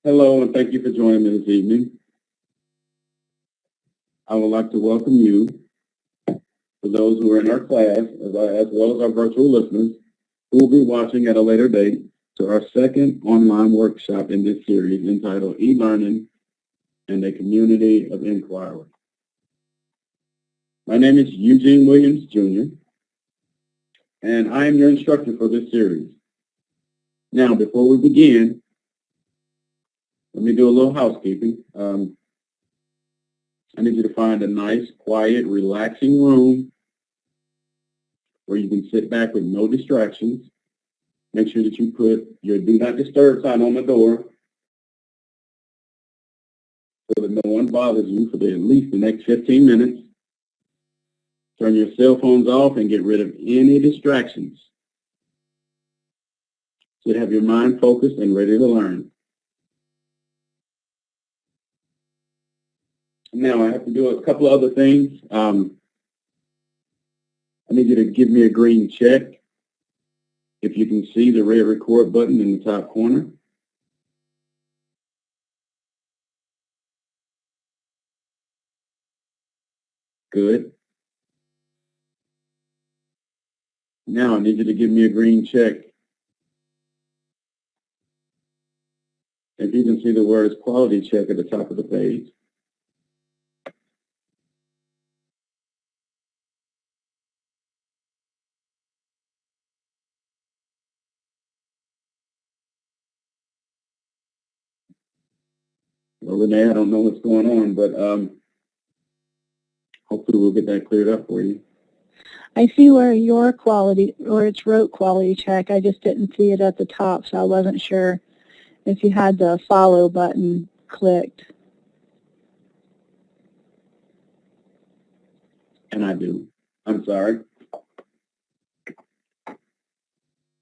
Hello, and thank you for joining me this evening. I would like to welcome you, for those who are in our class, as well as our virtual listeners, who will be watching at a later date, to our second online workshop in this series entitled E-Learning and a Community of Inquiry. My name is Eugene Williams, Jr., and I am your instructor for this series. Now, before we begin, let me do a little housekeeping. I need you to find a nice, quiet, relaxing room where you can sit back with no distractions. Make sure that you put your do not disturb sign on the door so that no one bothers you for at least the next 15 minutes. Turn your cell phones off and get rid of any distractions. So have your mind focused and ready to learn. Now I have to do a couple of other things. I need you to give me a green check if you can see the red record button in the top corner. Good. Now I need you to give me a green check if you can see the words quality check at the top of the page. Well, Renee, I don't know what's going on, but hopefully we'll get that cleared up for you. I see where your quality, or it's wrote quality check. I just didn't see it at the top, so I wasn't sure if you had the follow button clicked. And I do. I'm sorry.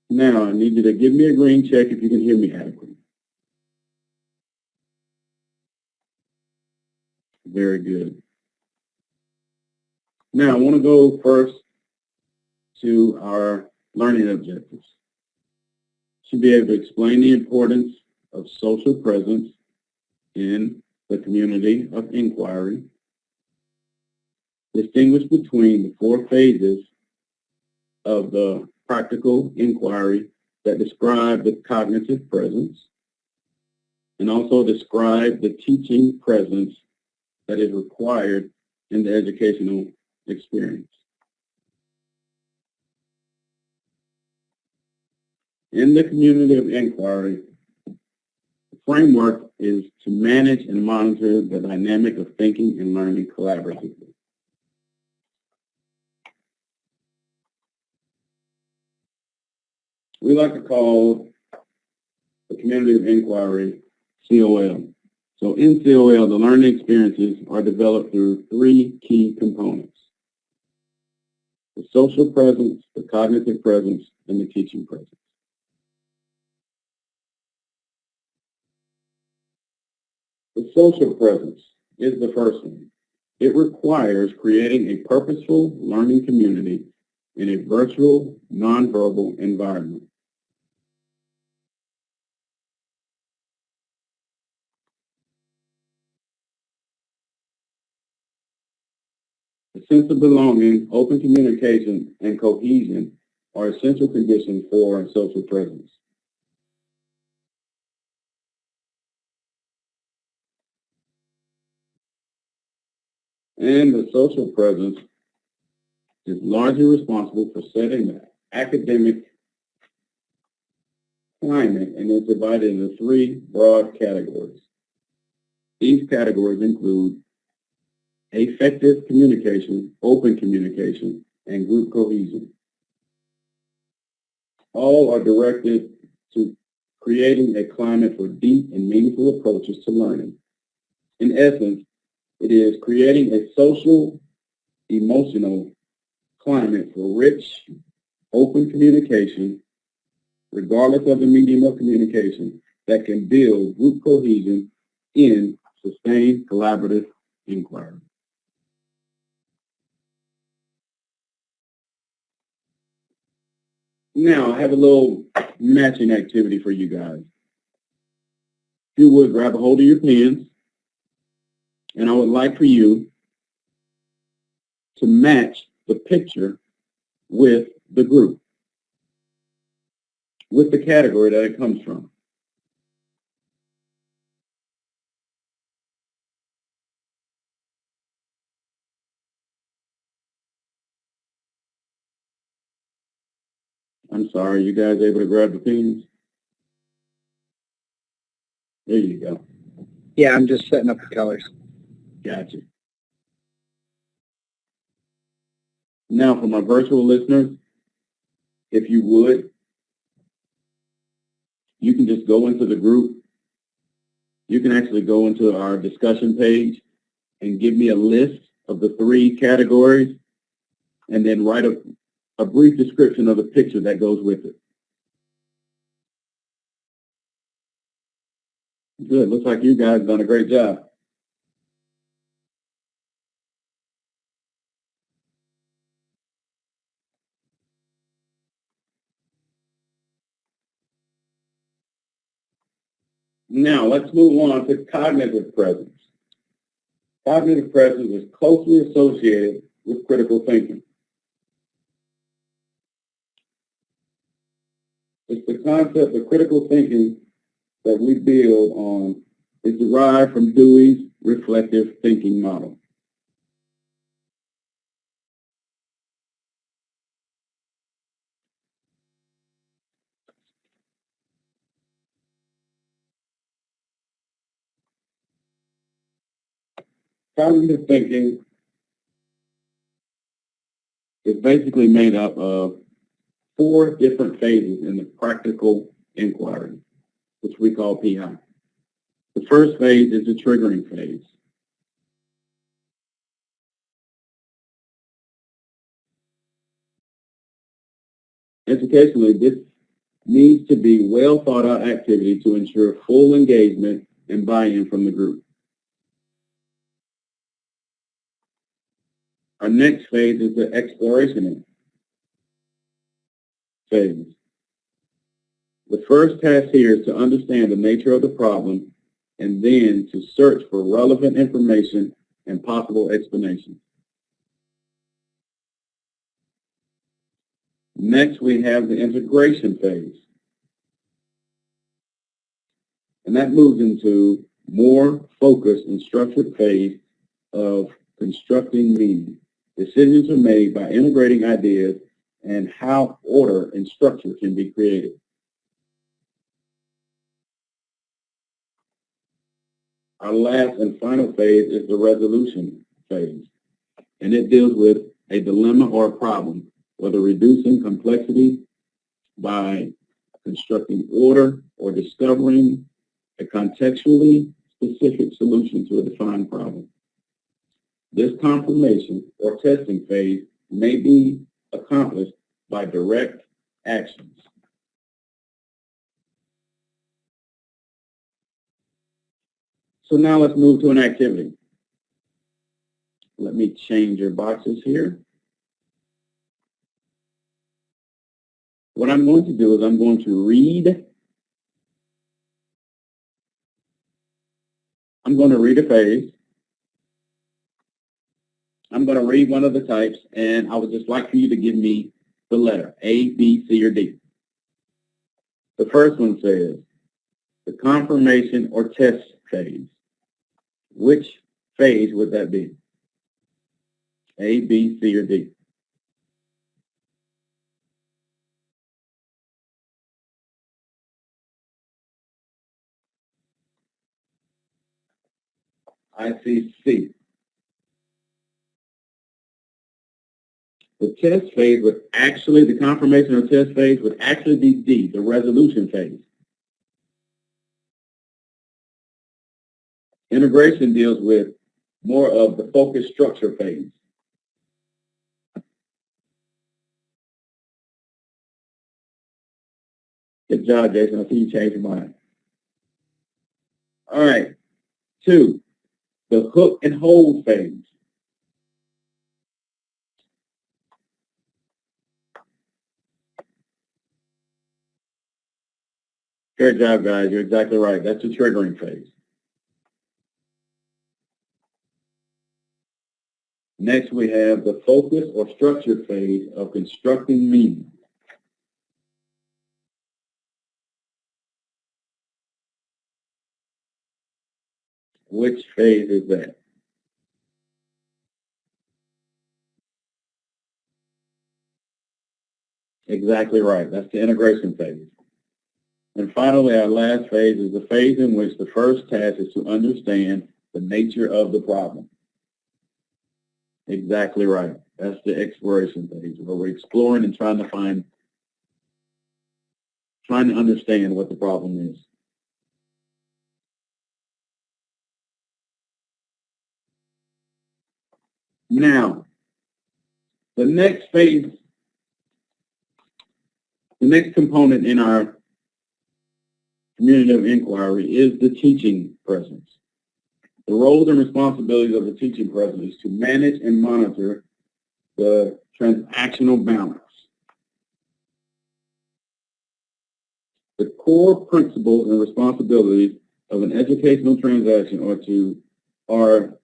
Now I need you to give me a green check if you can hear me adequately. Very good. Now I want to go first to our learning objectives. Should be able to explain the importance of social presence in the community of inquiry. Distinguish between the four phases of the practical inquiry that describe the cognitive presence, and also describe the teaching presence that is required in the educational experience. In the community of inquiry, the framework is to manage and monitor the dynamic of thinking and learning collaboratively. We like to call the community of inquiry COL. So in COL, the learning experiences are developed through three key components: the social presence, the cognitive presence, and the teaching presence. The social presence is the first one. It requires creating a purposeful learning community in a virtual, nonverbal environment. A sense of belonging, open communication, and cohesion are essential conditions for social presence. And the social presence is largely responsible for setting the academic climate, and is divided into three broad categories. These categories include effective communication, open communication, and group cohesion. All are directed to creating a climate for deep and meaningful approaches to learning. In essence, it is creating a social, emotional climate for rich, open communication, regardless of the medium of communication, that can build group cohesion in sustained collaborative inquiry. Now, I have a little matching activity for you guys. If you would, grab a hold of your pens, and I would like for you to match the picture with the group, with the category that it comes from. I'm sorry, you guys able to grab the pens? There you go. Yeah, I'm just setting up the colors. Gotcha. Now, for my virtual listeners, if you would, you can just go into the group. You can actually go into our discussion page and give me a list of the 3 categories and then write a brief description of the picture that goes with it. Good. Looks like you guys have done a great job. Now, let's move on to cognitive presence. Cognitive presence is closely associated with critical thinking. It's the concept of critical thinking that we build on is derived from Dewey's reflective thinking model. Cognitive thinking is basically made up of 4 different phases in the practical inquiry, which we call PI. The first phase is the triggering phase. Educationally, this needs to be well thought out activity to ensure full engagement and buy-in from the group. Our next phase is the exploration phase. The first task here is to understand the nature of the problem and then to search for relevant information and possible explanations. Next, we have the integration phase. And that moves into more focused and structured phase of constructing meaning. Decisions are made by integrating ideas and how order and structure can be created. Our last and final phase is the resolution phase, and it deals with a dilemma or a problem, whether reducing complexity by constructing order or discovering a contextually specific solution to a defined problem. This confirmation or testing phase may be accomplished by direct actions. So now let's move to an activity. Let me change your boxes here. What I'm going to do is I'm going to read. I'm going to read a phase. I'm going to read one of the types, and I would just like for you to give me the letter A, B, C, or D. The first one says the confirmation or test phase. Which phase would that be? A, B, C, or D? I see C. The test phase would actually, the confirmation or test phase would actually be D, the resolution phase. Integration deals with more of the focus structure phase. Good job, Jason. I see you changed your mind. All right. 2, the hook and hold phase. Great job, guys. You're exactly right. That's the triggering phase. Next, we have the focus or structure phase of constructing meaning. Which phase is that? Exactly right. That's the integration phase. And finally, our last phase is the phase in which the first task is to understand the nature of the problem. Exactly right. That's the exploration phase, where we're exploring and trying to understand what the problem is. Now, the next phase, the next component in our community of inquiry is the teaching presence. The roles and responsibilities of the teaching presence is to manage and monitor the transactional balance. The core principles and responsibilities of an educational transaction are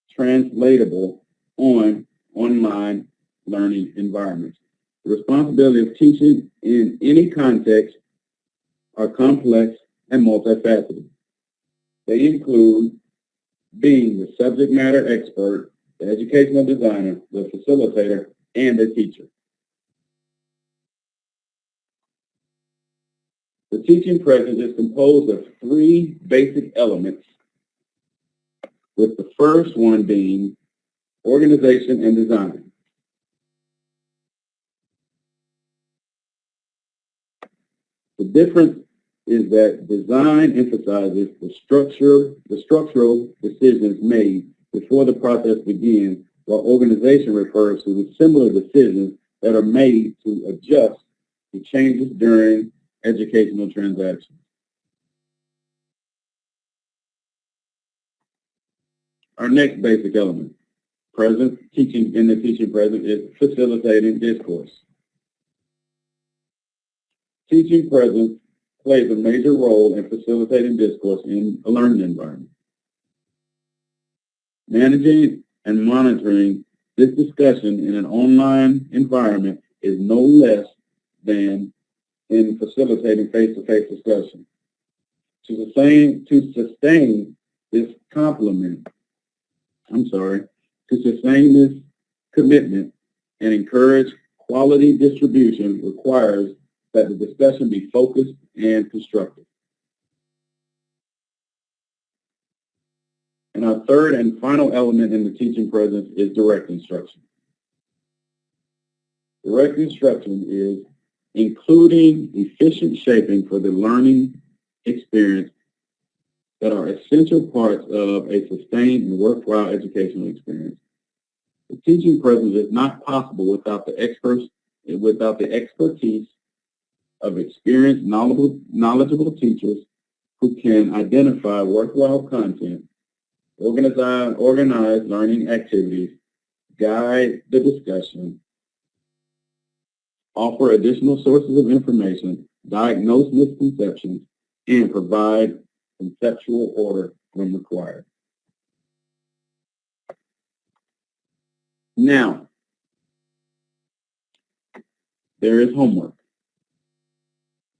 translatable on online learning environments. The responsibility of teaching in any context are complex and multifaceted. They include being the subject matter expert, the educational designer, the facilitator, and the teacher. The teaching presence is composed of three basic elements, with the first one being organization and design. The difference is that design emphasizes the structural decisions made before the process begins, while organization refers to the similar decisions that are made to adjust to changes during educational transactions. Our next basic element, teaching in the teaching present, is facilitating discourse. Teaching presence plays a major role in facilitating discourse in a learning environment. Managing and monitoring this discussion in an online environment is no less than in facilitating face-to-face discussion. To sustain this commitment and encourage quality distribution requires that the discussion be focused and constructive. And our third and final element in the teaching presence is direct instruction. Direct instruction is including efficient shaping for the learning experience that are essential parts of a sustained and worthwhile educational experience. The teaching presence is not possible without the expertise of experienced, knowledgeable teachers who can identify worthwhile content, organize learning activities, guide the discussion, offer additional sources of information, diagnose misconceptions, and provide conceptual order when required. Now, there is homework.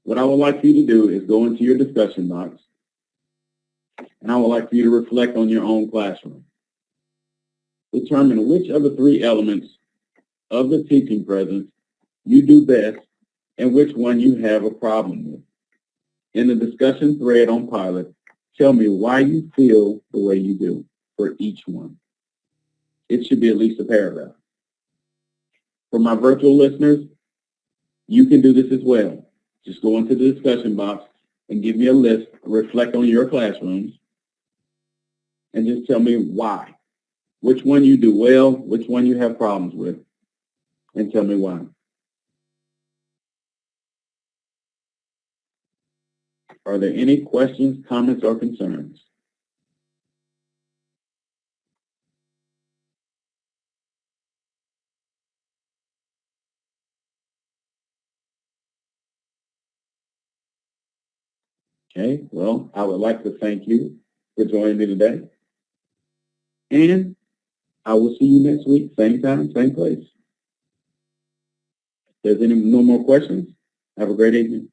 What I would like for you to do is go into your discussion box, and I would like for you to reflect on your own classroom. Determine which of the three elements of the teaching presence you do best and which one you have a problem with. In the discussion thread on Pilot, tell me why you feel the way you do for each one. It should be at least a paragraph. For my virtual listeners, you can do this as well. Just go into the discussion box and give me a list, reflect on your classrooms, and just tell me why. Which one you do well, which one you have problems with, and tell me why. Are there any questions, comments, or concerns? Okay, well, I would like to thank you for joining me today. And I will see you next week, same time, same place. If there's no more questions, have a great evening.